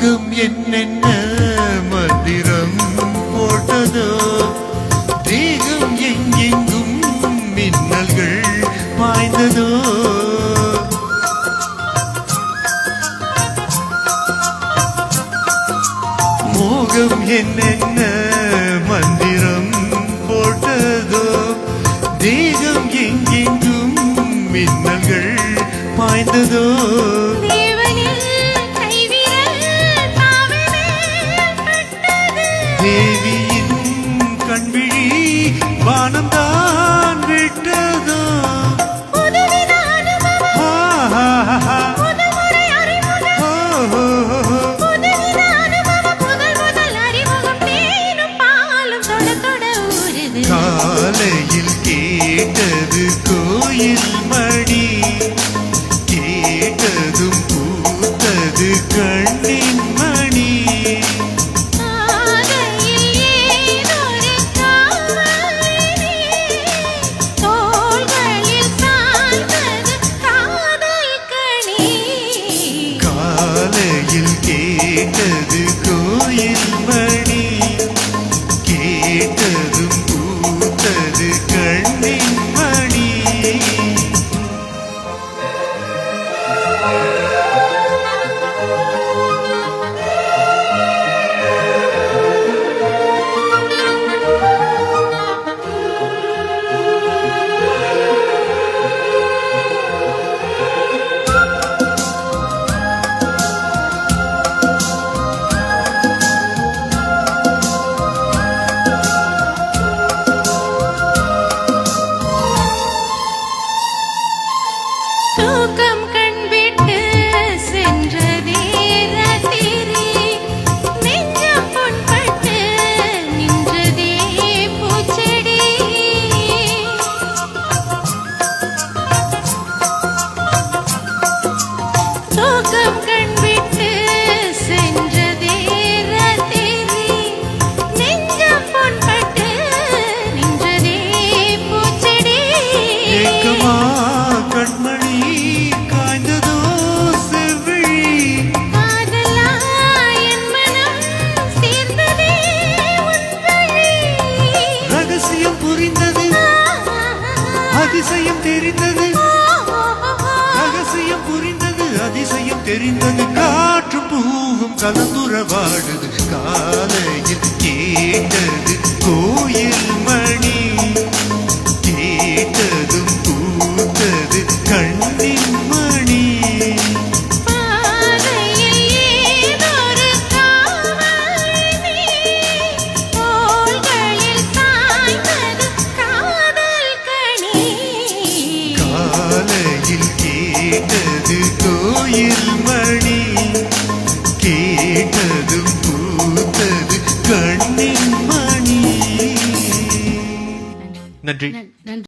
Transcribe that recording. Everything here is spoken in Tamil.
மோகம் என்னென்ன மந்திரம் போட்டதோ தேகம் எங்கெங்கும் மின்னல்கள் பாய்ந்ததோ மோகம் என்னென்ன மந்திரம் போட்டதோ தேகம் எங்கெங்கும் மின்னல்கள் பாய்ந்ததோ தேவியின் கண்விழி வானம்தான் விட்டதோ காலையில் கேட்டது கோயில் மணி கேட்டதும் பூத்தது கண்ணின் மணி காலையில் கேட்டது கோயில் மணி கேட்டதும் பூத்தது கண்ணின் மணி தூக்கம் கண்விட்டு சென்றதே ராத்திரி நெஞ்சம் புண்பட்டு நின்றதே பூச்செடி தூக்கம் கண்விட்டு சென்றதே ராத்திரி நெஞ்சம் புண்பட்டு நின்றதே பூச்செடி ஏக்கமா கண்மணி காய்ந்ததோ செவ்விழி காதலா என் மனம் சேர்ந்ததே உன் வழி ரகசியம் புரிந்தது அதிசயம் தெரிந்தது ரகசியம் புரிந்தது அதிசயம் தெரிந்தது காற்றும் பூவும் கலந்துறவாடுது காலையில் கேட்டது கோயில் மணி கேட்டதும் பூத்தது கண்ணின் மணி பாதையில் ஏதொரு காவலி தோள்களில் சாய்ந்தது காதல் கனி காலையில் கேட்டது கோயில் மணி கேட்டதும் பூத்தது கண்ணின் மணி. நன்றி.